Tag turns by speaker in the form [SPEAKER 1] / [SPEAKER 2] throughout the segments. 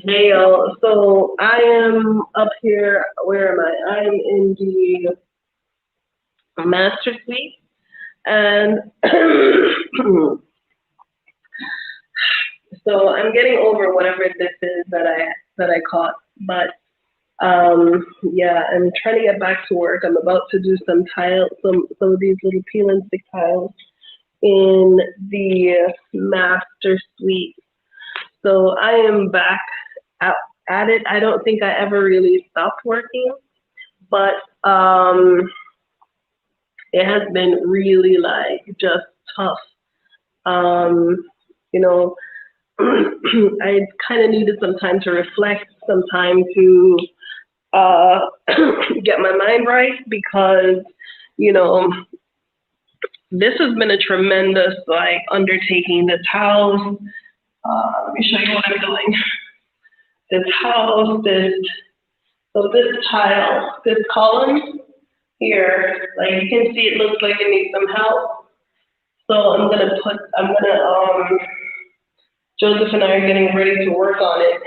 [SPEAKER 1] Hey y'all, so I am up here. Where am I? I am in the master suite, and so I'm getting over whatever this is that I caught. But yeah, I'm trying to get back to work. I'm about to do some tile, some of these little peel and stick tiles in the master suite. So I am back at, at it. I don't think I ever really stopped working, but it has been really like just tough. Um, you know, I kind of needed some time to reflect, some time to uh, get my mind right because, you know, this has been a tremendous like undertaking. This house, let me show you what I'm doing. This house, this tile, this column here, like you can see, it looks like it needs some help. So Joseph and I are getting ready to work on it.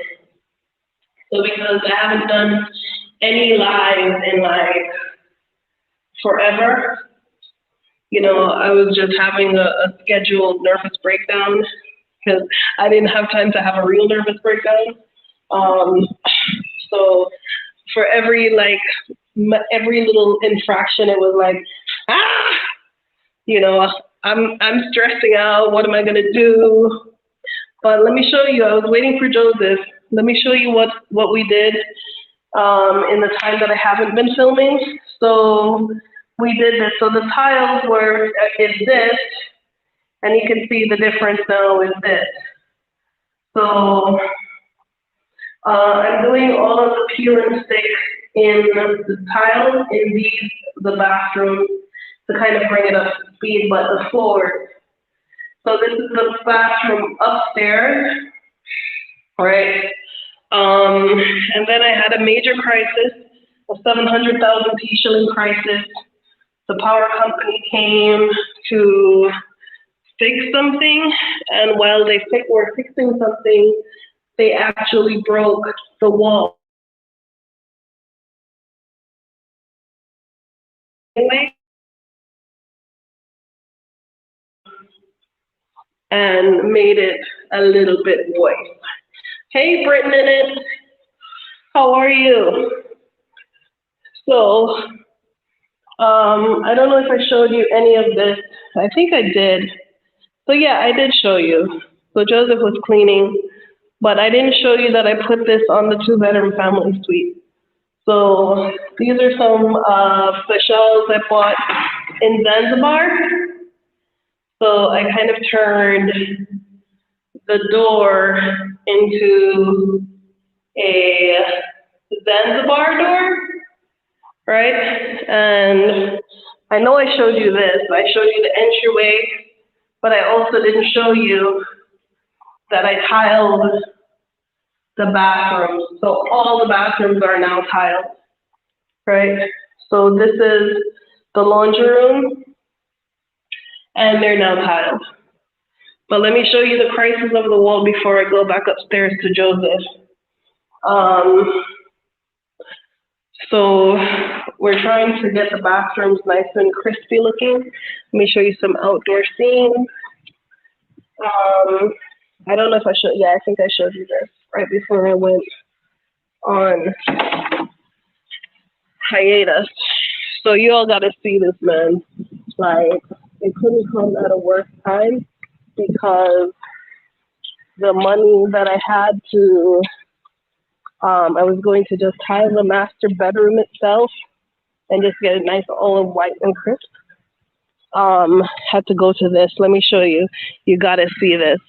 [SPEAKER 1] So because I haven't done any lives in like forever, I was just having a scheduled nervous breakdown because I didn't have time to have a real nervous breakdown. Um, so for every little infraction, it was like, ah, you know, I'm stressing out. What am I gonna do? But let me show you. I was waiting for Joseph. Let me show you what we did in the time that I haven't been filming. So we did this. So the tiles were is this, and you can see the difference now with this. So I'm doing all of the peel and stick in the tiles in the bathroom to kind of bring it up to speed, but the floor. So this is the bathroom upstairs, right? And then I had a major crisis, a 700,000 shilling crisis. The power company came to fix something, and while were fixing something, they actually broke the wall. Anyway, and made it a little bit moist. Hey, Britton in it. How are you? So, I don't know if I showed you any of this. I think I did. So yeah, I did show you. So Joseph was cleaning, but I didn't show you that I put this on the two-bedroom family suite. So these are some shells I bought in Zanzibar. So I kind of turned the door into a Zanzibar door, right? And I know I showed you this. I showed you the entryway, but I also didn't show you that I tiled the bathrooms. So all the bathrooms are now tiled, right? So this is the laundry room, and they're now tiled. But let me show you the crisis of the wall before I go back upstairs to Joseph. Um, so we're trying to get the bathrooms nice and crispy looking. Let me show you some outdoor scenes. Um, I don't know if I showed, yeah, I think I showed you this right before I went on hiatus. So you all got to see this, man. Like, it couldn't come at a worse time because the money that I had to, I was going to just tile the master bedroom itself and just get it nice olive white and crisp. Had to go to this. Let me show you. You got to see this.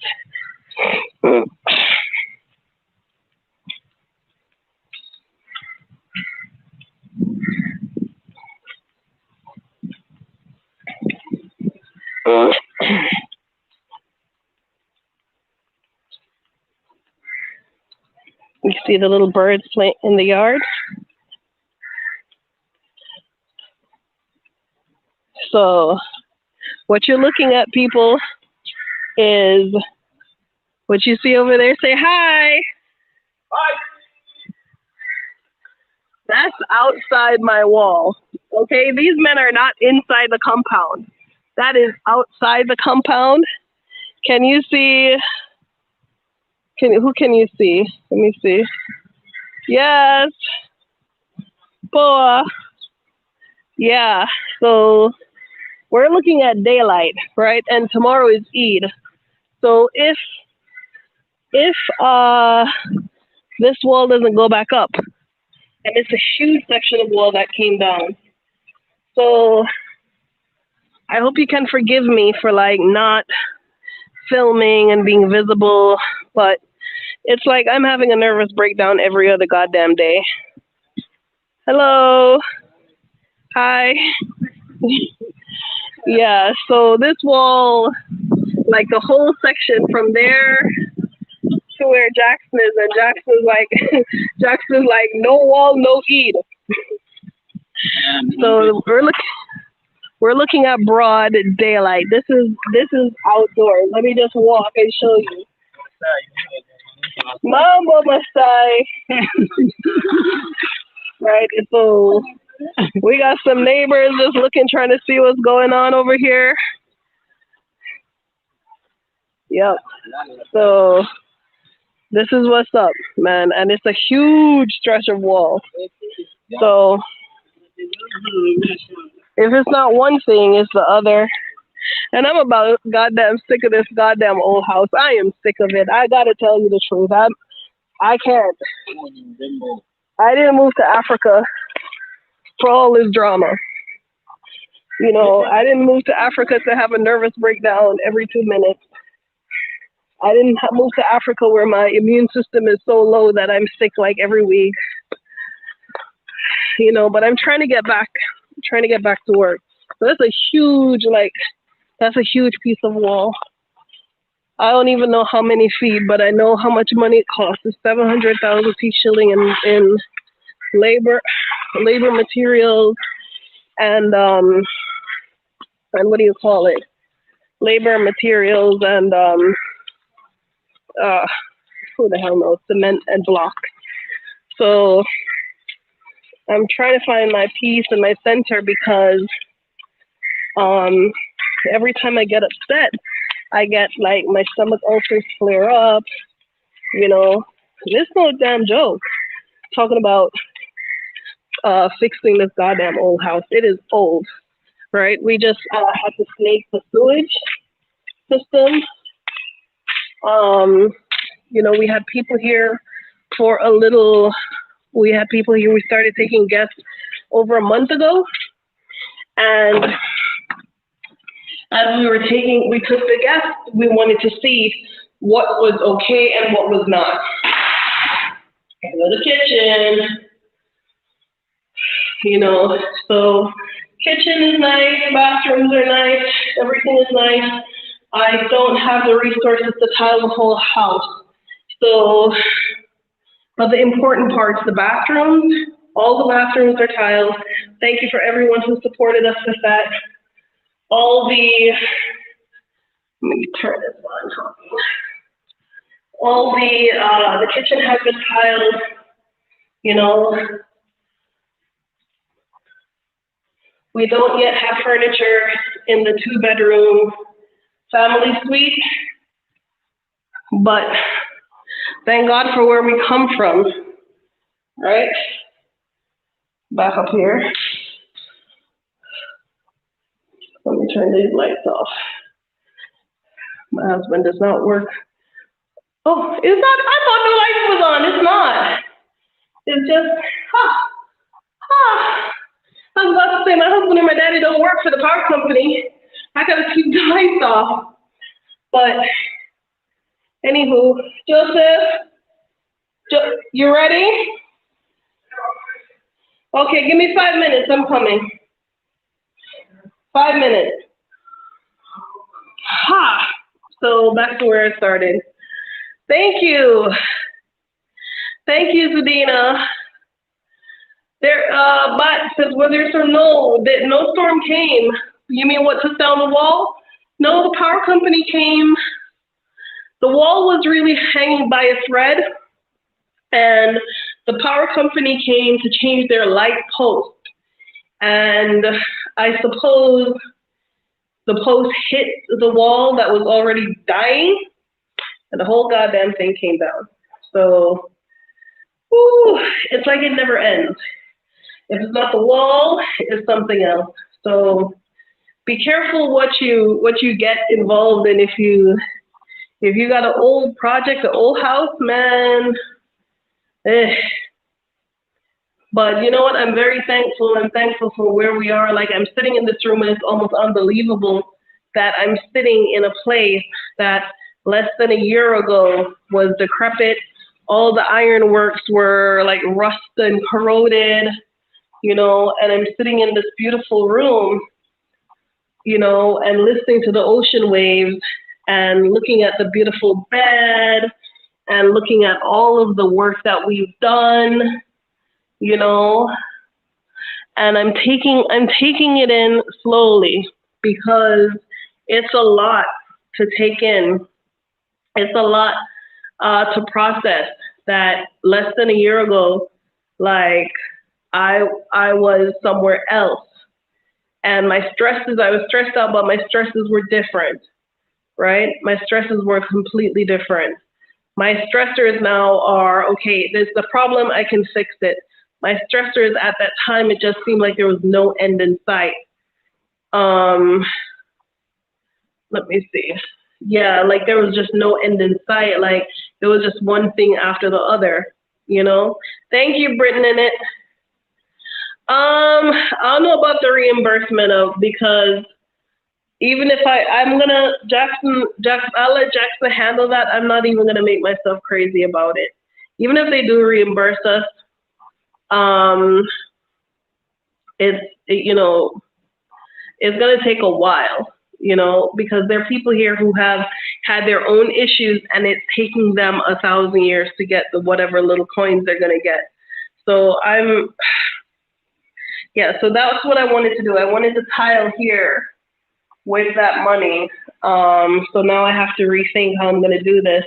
[SPEAKER 1] You see the little birds playing in the yard? So what you're looking at, people, is what you see over there. Say hi. That's outside my wall. Okay, these men are not inside the compound. That is outside the compound. Can you see? Who can you see? Let me see. Yes, boa. Yeah. So we're looking at daylight, right? And tomorrow is Eid. So if this wall doesn't go back up, and it's a huge section of wall that came down. So I hope you can forgive me for like not filming and being visible, but it's like I'm having a nervous breakdown every other goddamn day. Hello. Hi. Yeah, so this wall, like the whole section from there to where Jackson is, and Jackson's like Jackson's like no wall, no Eid. So we're looking at broad daylight. This is outdoors. Let me just walk and show you. Mambo Masai. Right, so we got some neighbors just looking, trying to see what's going on over here. Yep. So this is what's up, man, and it's a huge stretch of wall. So if it's not one thing, it's the other. And I'm about goddamn sick of this goddamn old house. I am sick of it. I gotta tell you the truth. I can't. I didn't move to Africa for all this drama. You know, I didn't move to Africa to have a nervous breakdown every 2 minutes. I didn't move to Africa where my immune system is so low that I'm sick like every week. You know, but I'm trying to get back to work. So that's a huge piece of wall. I don't even know how many feet, but I know how much money it costs. It's 700,000 shilling in labor materials, and what do you call it? Labor materials and who the hell knows, cement and block. So I'm trying to find my peace and my center, because every time I get upset, I get like my stomach ulcers flare up. You know, this no damn joke. Talking about fixing this goddamn old house. It is old, right? We just had to snake the sewage system. You know, we had people here for a little. We had people here. We started taking guests over a month ago, and as we took the guests, we wanted to see what was okay and what was not. Go to the kitchen, you know, so kitchen is nice, bathrooms are nice, everything is nice. I don't have the resources to tile the whole house. So, but the important parts, the bathrooms, all the bathrooms are tiled. Thank you for everyone who supported us with that. Let me turn this on. The kitchen has been tiled, you know. We don't yet have furniture in the 2-bedroom family suite, but thank God for where we come from, right? Back up here. Let me turn these lights off. My husband does not work. Oh, it's not, I thought the light was on. It's not. It's just, I was about to say my husband and my daddy don't work for the power company. I gotta keep the lights off. But, anywho, Joseph, you ready? Okay, give me 5 minutes, I'm coming. 5 minutes. So back to where it started. Thank you. Thank you, Zudina. But was there no storm came? You mean what took down the wall? No, the power company came. The wall was really hanging by a thread. and the power company came to change their light post. And I suppose the post hit the wall that was already dying, and the whole goddamn thing came down. So, whew, it's like it never ends. If it's not the wall, it's something else. So be careful what you get involved in. If you got an old project, an old house, man. Eh. But you know what? I'm very thankful. I'm thankful for where we are. Like, I'm sitting in this room, and it's almost unbelievable that I'm sitting in a place that less than a year ago was decrepit. All the ironworks were like rust and corroded, and I'm sitting in this beautiful room, and listening to the ocean waves and looking at the beautiful bed and looking at all of the work that we've done, you know, and I'm taking it in slowly because it's a lot to take in. It's a lot to process that less than a year ago, like I was somewhere else. And I was stressed out, but my stresses were different, right? My stresses were completely different. My stressors now are, okay, there's the problem, I can fix it. My stressors at that time, it just seemed like there was no end in sight. Let me see. Yeah, like there was just no end in sight. Like there was just one thing after the other, Thank you, Britton, in it. I don't know about the reimbursement because even if Jackson, I'll let Jackson handle that. I'm not even gonna make myself crazy about it. Even if they do reimburse us, it's gonna take a while, because there are people here who have had their own issues, and it's taking them 1,000 years to get the whatever little coins they're gonna get. So so that's what I wanted to do. I wanted to tile here with that money. So now I have to rethink how I'm going to do this.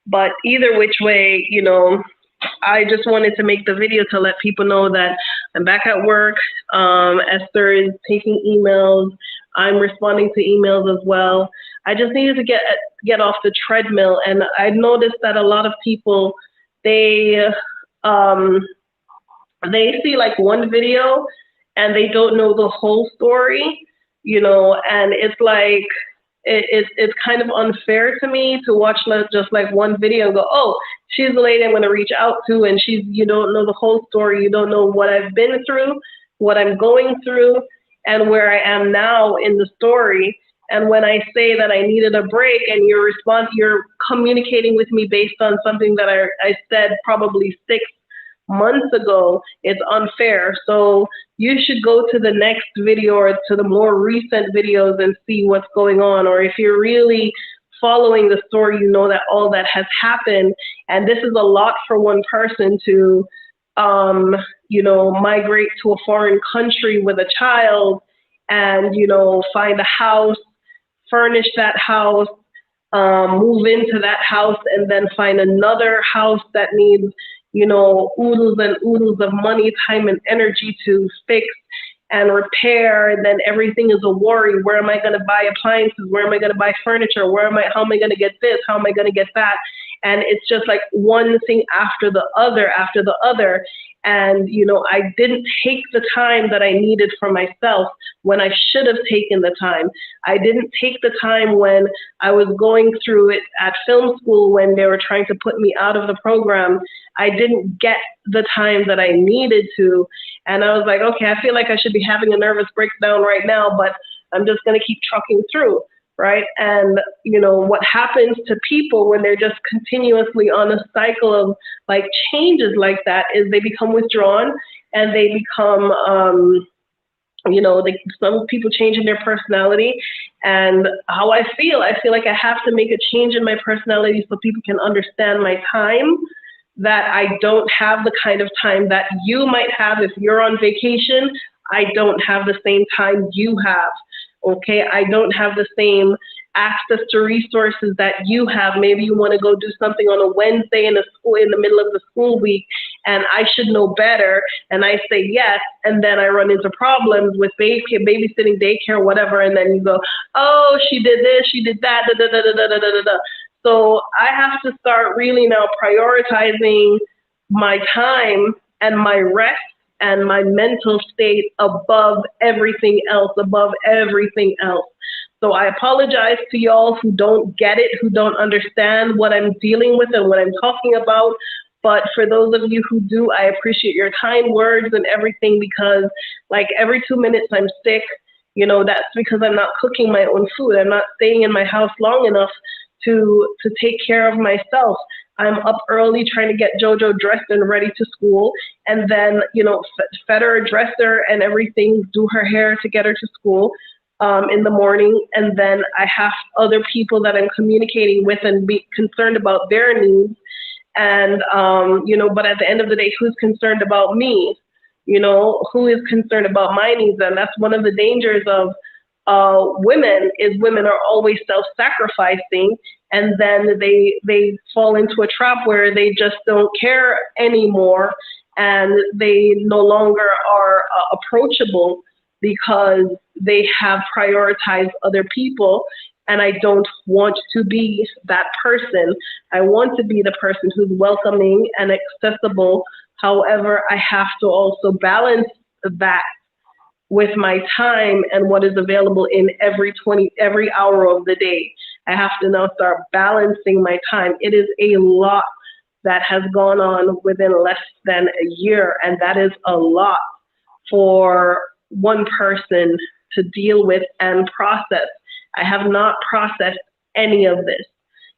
[SPEAKER 1] But either which way, I just wanted to make the video to let people know that I'm back at work. Esther is taking emails. I'm responding to emails as well. I just needed to get off the treadmill. And I noticed that a lot of people, they see like one video and they don't know the whole story, and it's like, it's kind of unfair to me to watch just like one video and go, oh, she's the lady I'm going to reach out to, and you don't know the whole story. You don't know what I've been through, what I'm going through, and where I am now in the story. And when I say that I needed a break and you're communicating with me based on something that I said probably 6 months ago, it's unfair. So you should go to the next video or to the more recent videos and see what's going on. Or if you're really following the story, you know that all that has happened. And this is a lot for one person to, migrate to a foreign country with a child and, find a house, furnish that house, move into that house, and then find another house that needs oodles and oodles of money, time, and energy to fix and repair. And then everything is a worry. Where am I going to buy appliances? Where am I going to buy furniture? How am I going to get this? How am I going to get that? And it's just like one thing after the other. And, I didn't take the time that I needed for myself when I should have taken the time. I didn't take the time when I was going through it at film school when they were trying to put me out of the program. I didn't get the time that I needed to. And I was like, okay, I feel like I should be having a nervous breakdown right now, but I'm just going to keep trucking through. Right. And, what happens to people when they're just continuously on a cycle of like changes like that is they become withdrawn and they become, some people change in their personality. And how I feel like I have to make a change in my personality so people can understand my time, that I don't have the kind of time that you might have if you're on vacation. I don't have the same time you have. Okay, I don't have the same access to resources that you have. Maybe you want to go do something on a Wednesday in the school in the middle of the school week, and I should know better, and I say yes, and then I run into problems with babysitting, daycare, whatever, and then you go, oh, she did this, she did that, da da da da da da da da. So I have to start really now prioritizing my time and my rest and my mental state above everything else, above everything else. So I apologize to y'all who don't get it, who don't understand what I'm dealing with and what I'm talking about. But for those of you who do, I appreciate your kind words and everything, because like every 2 minutes I'm sick. That's because I'm not cooking my own food. I'm not staying in my house long enough to take care of myself. I'm up early trying to get JoJo dressed and ready to school, and then, fed her, dress her and everything, do her hair to get her to school in the morning. And then I have other people that I'm communicating with and be concerned about their needs. And, but at the end of the day, who's concerned about me? Who is concerned about my needs? And that's one of the dangers of women are always self-sacrificing, and then they fall into a trap where they just don't care anymore, and they no longer are approachable because they have prioritized other people. And I don't want to be that person. I want to be the person who's welcoming and accessible. However, I have to also balance that with my time and what is available in every hour of the day. I have to now start balancing my time. It is a lot that has gone on within less than a year, and that is a lot for one person to deal with and process. I have not processed any of this.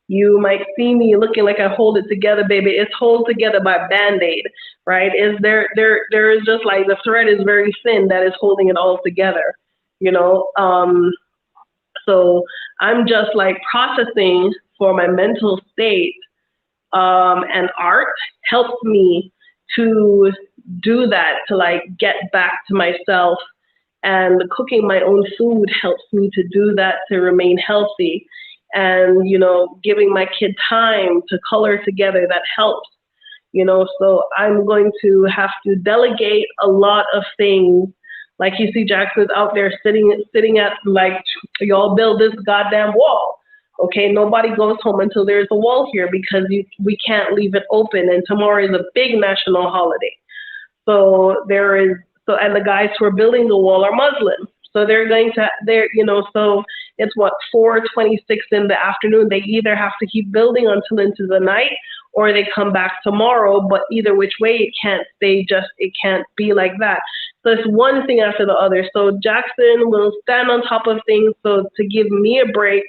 [SPEAKER 1] You might see me looking like I hold it together, baby. It's held together by Band-Aid, right? There is just like the thread is very thin that is holding it all together, So I'm just like processing for my mental state, and art helps me to do that, to like get back to myself. And cooking my own food helps me to do that, to remain healthy. And, giving my kid time to color together, that helps, so I'm going to have to delegate a lot of things. Like you see Jackson's out there sitting at, like, y'all build this goddamn wall. Okay, nobody goes home until there's a wall here, because we can't leave it open. And tomorrow is a big national holiday. So and the guys who are building the wall are Muslim. So so it's 4:26 in the afternoon. They either have to keep building until into the night, or they come back tomorrow. But either which way, it can't be like that. So it's one thing after the other. So Jackson will stand on top of things, so to give me a break,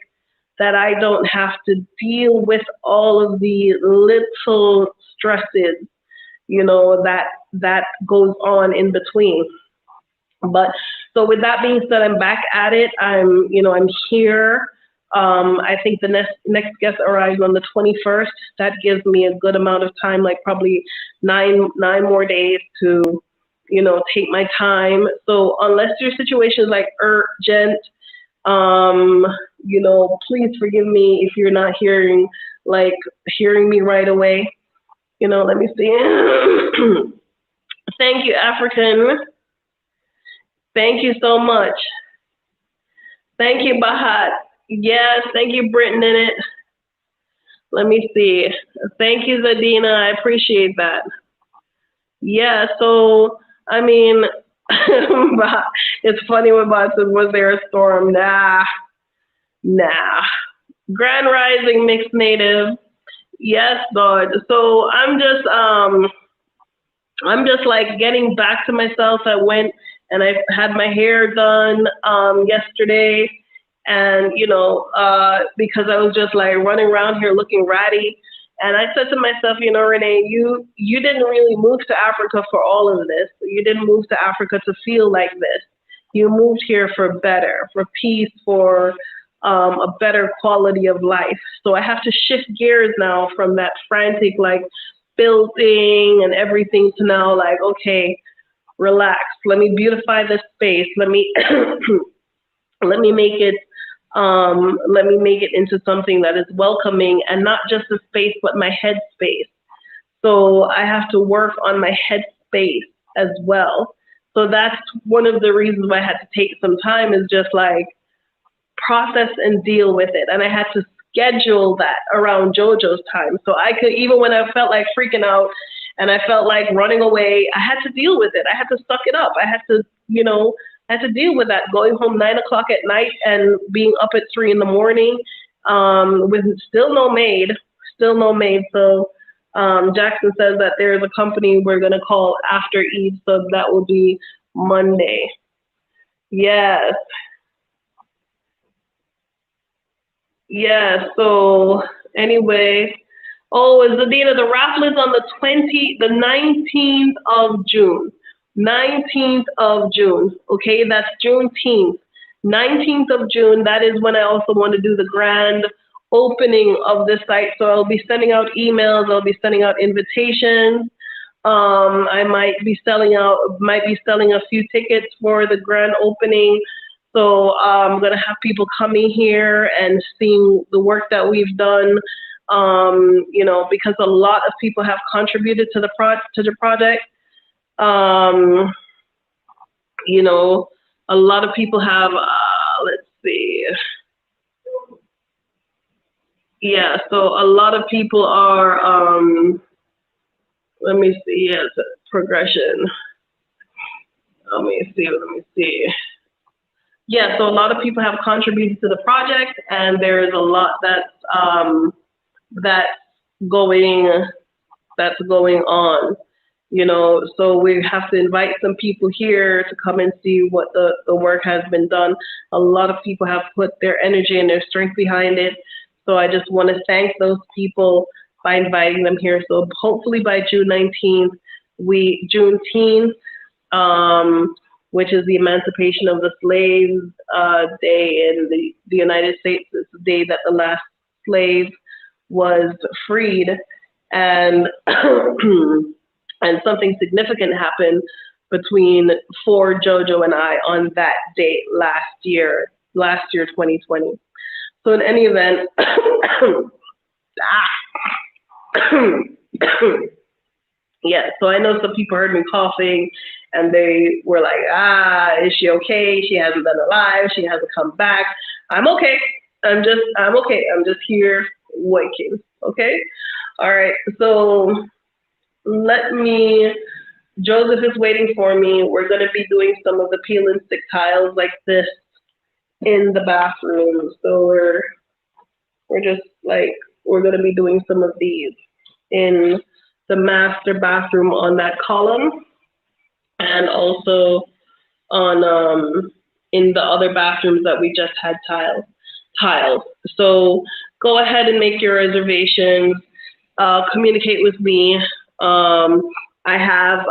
[SPEAKER 1] that I don't have to deal with all of the little stresses, that goes on in between. But so with that being said, I'm back at it. I'm here. I think the next guest arrives on the 21st. That gives me a good amount of time, like probably nine more days to, take my time. So unless your situation is like urgent, please forgive me if you're not hearing me right away. Let me see. Thank you, African. Thank you so much. Thank you, Bahat. Yes, thank you, Britton in it. Let me see. Thank you, Zadina. I appreciate that. Yeah, so, I mean, it's funny when Bob said, was there a storm? Nah. Grand Rising Mixed Native. Yes, God. So I'm just like getting back to myself. I went and I had my hair done yesterday, and because I was just like running around here looking ratty, and I said to myself, Renee, you didn't really move to Africa for all of this. You didn't move to Africa to feel like this. You moved here for better, for peace, for a better quality of life. So I have to shift gears now from that frantic like building and everything to now like, okay, relax. Let me beautify this space. Let me let me make it Let me make it into something that is welcoming and not just a space, but my head space. So I have to work on my head space as well. So that's one of the reasons why I had to take some time, is just like process and deal with it. And I had to schedule that around JoJo's time. So I could, even when I felt like freaking out and I felt like running away, I had to deal with it. I had to suck it up. I had to, I had to deal with that, going home 9 o'clock at night and being up at 3 in the morning, with still no maid, still no maid. So Jackson says that there is a company we're going to call after Eve, so that will be Monday. Yes. Yeah, so anyway, oh, is the date of the raffle is on the 19th of June. 19th of June, okay, that's Juneteenth. 19th of June, that is when I also want to do the grand opening of the site. So I'll be sending out emails, I'll be sending out invitations. I might be selling a few tickets for the grand opening. So I'm gonna have people coming here and seeing the work that we've done. Because a lot of people have contributed to the project. Um, a lot of people have. Let's see. Yeah, so a lot of people are. Let me see. Yes, progression. Let me see. Yeah, so a lot of people have contributed to the project, and there is a lot that's going on. So we have to invite some people here to come and see what the work has been done. A lot of people have put their energy and their strength behind it. So I just want to thank those people by inviting them here. So hopefully by June 19th, Juneteenth, which is the Emancipation of the Slaves Day in the United States. It's the day that the last slave was freed, and and something significant happened for JoJo and I on that date last year, 2020. So in any event, yeah, so I know some people heard me coughing and they were like, is she okay? She hasn't been alive. She hasn't come back. I'm okay. I'm okay. I'm just here waking. Okay. All right. So Joseph is waiting for me. We're going to be doing some of the peel and stick tiles like this in the bathroom. So we're going to be doing some of these in the master bathroom on that column, and also on in the other bathrooms that we just had tiled. So go ahead and make your reservations. Communicate with me. I have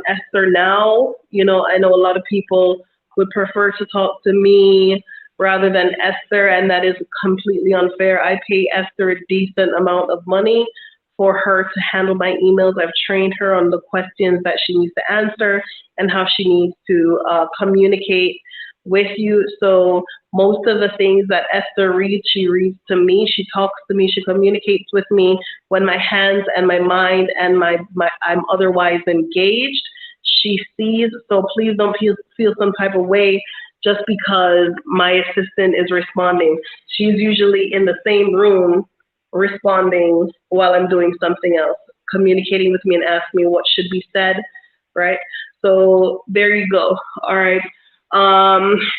[SPEAKER 1] Esther now. I know a lot of people would prefer to talk to me rather than Esther, and that is completely unfair. I pay Esther a decent amount of money for her to handle my emails. I've trained her on the questions that she needs to answer and how she needs to communicate with you. So most of the things that Esther reads, she reads to me, she talks to me, she communicates with me when my hands and my mind and I'm otherwise engaged. She sees, so please don't feel some type of way just because my assistant is responding. She's usually in the same room responding while I'm doing something else, communicating with me and asking me what should be said, right? So there you go. All right.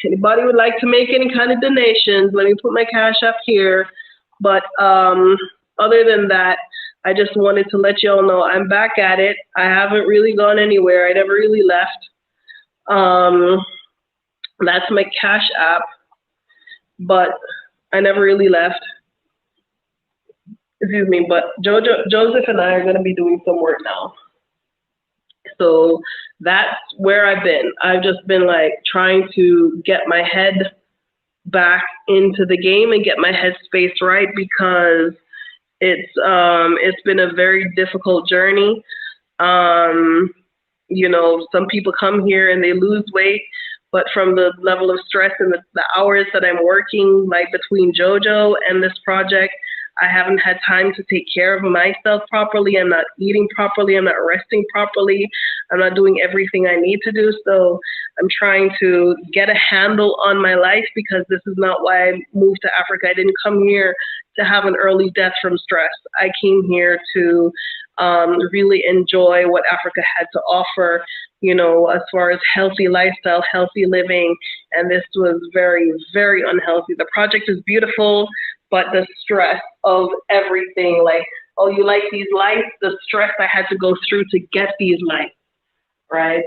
[SPEAKER 1] Anybody would like to make any kind of donations, let me put my Cash App here. But other than that, I just wanted to let y'all know I'm back at it. I haven't really gone anywhere. I never really left. That's my Cash App, but I never really left. Excuse me, but Joseph and I are going to be doing some work now. So that's where I've been. I've just been like trying to get my head back into the game and get my headspace right, because it's been a very difficult journey. Some people come here and they lose weight, but from the level of stress and the hours that I'm working, like between JoJo and this project, I haven't had time to take care of myself properly. I'm not eating properly. I'm not resting properly. I'm not doing everything I need to do. So I'm trying to get a handle on my life, because this is not why I moved to Africa. I didn't come here to have an early death from stress. I came here to really enjoy what Africa had to offer, as far as healthy lifestyle, healthy living. And this was very, very unhealthy. The project is beautiful, but the stress of everything, like, oh, you like these lights? The stress I had to go through to get these lights, right?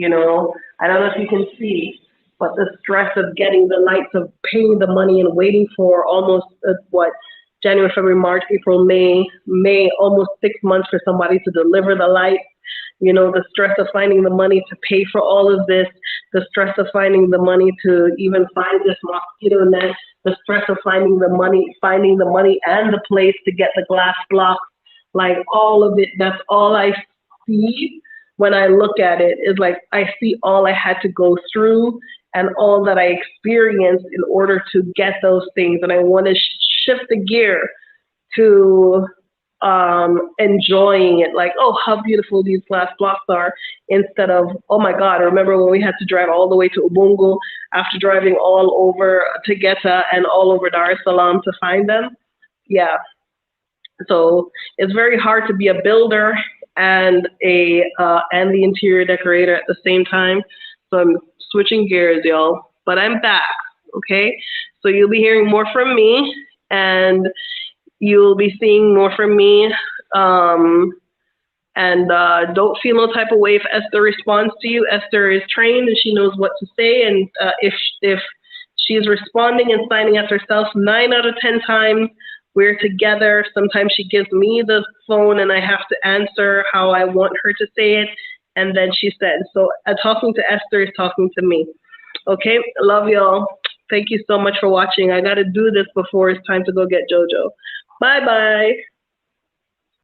[SPEAKER 1] I don't know if you can see, but the stress of getting the lights, of paying the money and waiting for almost, January, February, March, April, May, almost 6 months for somebody to deliver the lights. The stress of finding the money to pay for all of this, the stress of finding the money to even find this mosquito net, the stress of finding the money and the place to get the glass blocks, like all of it. That's all I see when I look at it, is like I see all I had to go through and all that I experienced in order to get those things. And I want to shift the gear to enjoying it, like, oh, how beautiful these glass blocks are, instead of, oh my God, remember when we had to drive all the way to Ubungo after driving all over Tegeta and all over Dar es Salaam to find them? Yeah. So it's very hard to be a builder and the interior decorator at the same time. So I'm switching gears, y'all, but I'm back. Okay. So you'll be hearing more from me, and you'll be seeing more from me. And don't feel no type of way if Esther responds to you. Esther is trained and she knows what to say. And if she's responding and signing as herself, 9 out of 10 times we're together. Sometimes she gives me the phone and I have to answer how I want her to say it. And then she said, so talking to Esther is talking to me. Okay, love y'all. Thank you so much for watching. I got to do this before it's time to go get JoJo. Bye-bye.